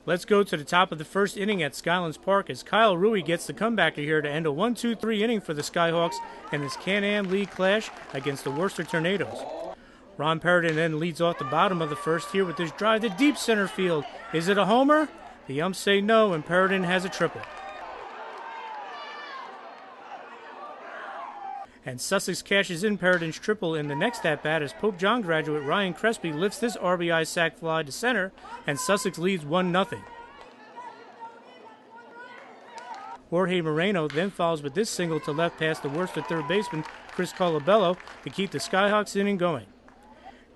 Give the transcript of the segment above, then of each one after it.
Let's go to the top of the first inning at Skylands Park as Kyle Rui gets the comebacker here to end a 1-2-3 inning for the Skyhawks in this Can-Am League clash against the Worcester Tornadoes. Ron Perrodin then leads off the bottom of the first here with this drive to deep center field. Is it a homer? The umps say no, and Perrodin has a triple. And Sussex cashes in Perrodin's triple in the next at-bat as Pope John graduate Ryan Crespi lifts this RBI sac fly to center, and Sussex leads 1-0. Jorge Moreno then follows with this single to left past the Worcester third baseman Chris Colabello to keep the Skyhawks inning going.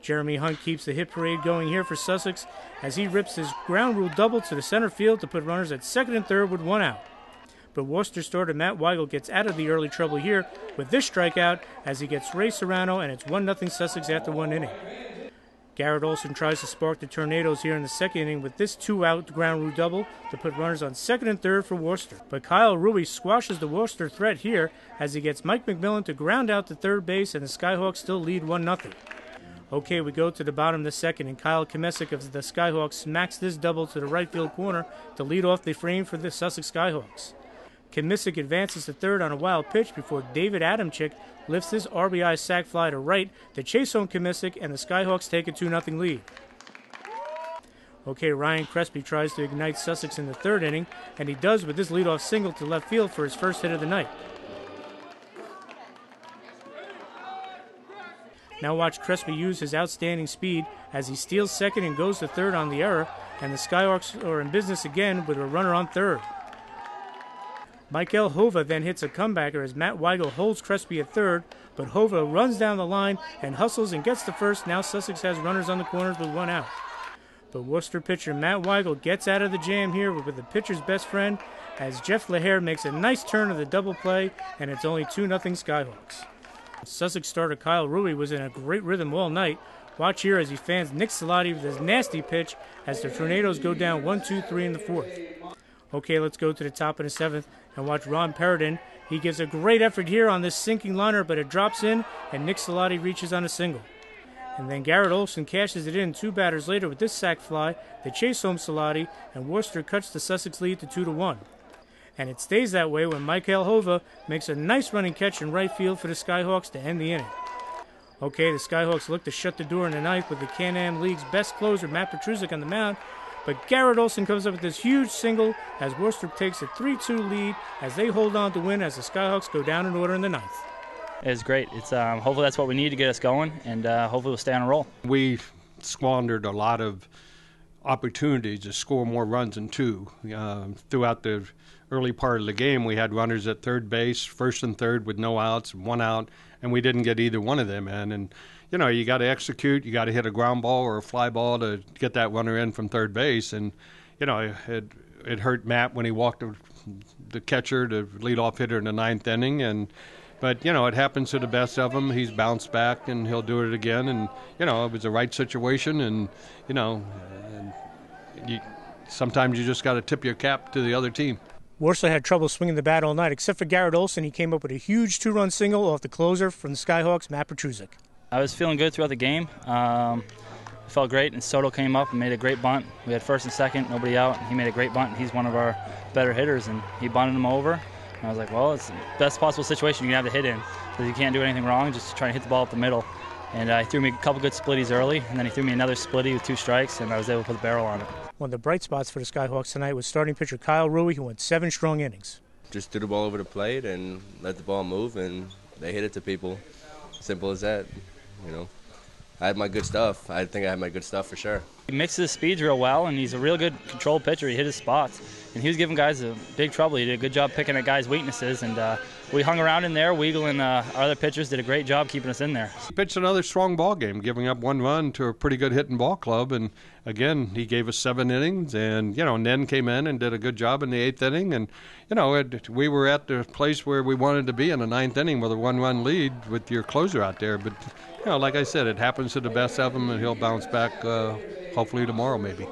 Jeremy Hunt keeps the hit parade going here for Sussex as he rips his ground rule double to the center field to put runners at second and third with one out. But Worcester starter Matt Weigel gets out of the early trouble here with this strikeout as he gets Ray Serrano, and it's 1-0 Sussex after one inning. Garrett Olson tries to spark the Tornadoes here in the second inning with this two-out ground rule double to put runners on second and third for Worcester. But Kyle Rui squashes the Worcester threat here as he gets Mike McMillan to ground out to third base, and the Skyhawks still lead 1-0. Okay, we go to the bottom of the second, and Kyle Kamesic of the Skyhawks smacks this double to the right field corner to lead off the frame for the Sussex Skyhawks. Kamesic advances to third on a wild pitch before David Adamczyk lifts this RBI sac fly to right to chase home Kamesic, and the Skyhawks take a 2-0 lead. Okay, Ryan Crespi tries to ignite Sussex in the third inning, and he does with this leadoff single to left field for his first hit of the night. Now watch Crespi use his outstanding speed as he steals second and goes to third on the error, and the Skyhawks are in business again with a runner on third. Michael Hova then hits a comebacker as Matt Weigel holds Crespi at third, but Hova runs down the line and hustles and gets to first. Now Sussex has runners on the corners with one out. But Worcester pitcher Matt Weigel gets out of the jam here with the pitcher's best friend as Jeff Lahair makes a nice turn of the double play, and it's only 2-0 Skyhawks. Sussex starter Kyle Rui was in a great rhythm all night. Watch here as he fans Nick Salati with his nasty pitch as the Tornadoes go down 1-2-3 in the fourth. Okay, let's go to the top of the seventh and watch Ron Perrodin. He gives a great effort here on this sinking liner, but it drops in, and Nick Salati reaches on a single. And then Garrett Olson cashes it in 2 batters later with this sac fly to chase home Salati, and Worcester cuts the Sussex lead to 2-1. And it stays that way when Michael Hova makes a nice running catch in right field for the Skyhawks to end the inning. Okay, the Skyhawks look to shut the door in the ninth with the Can-Am League's best closer, Matt Petruzik, on the mound, but Garrett Olson comes up with this huge single as Worcester takes a 3-2 lead as they hold on to win as the Skyhawks go down in order in the ninth. It's great. It's hopefully that's what we need to get us going, and hopefully we'll stay on a roll. We squandered a lot of opportunities to score more runs than two. Throughout the early part of the game, we had runners at third base, first and third with no outs, one out, and we didn't get either one of them in. And you know, you got to execute. You got to hit a ground ball or a fly ball to get that runner in from third base. And you know, it hurt Matt when he walked the catcher to leadoff hitter in the ninth inning. But you know, it happens to the best of them. He's bounced back, and he'll do it again. And you know, it was the right situation. And you know, sometimes you just got to tip your cap to the other team. Worcester had trouble swinging the bat all night, except for Garrett Olson. He came up with a huge 2-run single off the closer from the Skyhawks, Matt Petruzik. I was feeling good throughout the game. I felt great, and Soto came up and made a great bunt. We had first and second, nobody out, and he made a great bunt. He's one of our better hitters, and he bunted him over. And I was like, well, it's the best possible situation you can have to hit in, because you can't do anything wrong, just trying to hit the ball up the middle. And he threw me a couple good splitties early, and then he threw me another splitty with 2 strikes, and I was able to put the barrel on it. One of the bright spots for the Skyhawks tonight was starting pitcher Kyle Rui, who went 7 strong innings. Just threw the ball over the plate and let the ball move, and they hit it to people. Simple as that, you know. I had my good stuff. I think I had my good stuff for sure. He mixes his speeds real well, and he's a real good control pitcher. He hit his spots, and he was giving guys a big trouble. He did a good job picking at guys' weaknesses, and we hung around in there. Weigel and our other pitchers did a great job keeping us in there. He pitched another strong ball game, giving up 1 run to a pretty good hitting ball club, and again, he gave us 7 innings, and you know, Nen came in and did a good job in the 8th inning, and you know, we were at the place where we wanted to be in the 9th inning with a 1-run lead with your closer out there, but you know, like I said, it happens to the best of them, and he'll bounce back hopefully tomorrow maybe.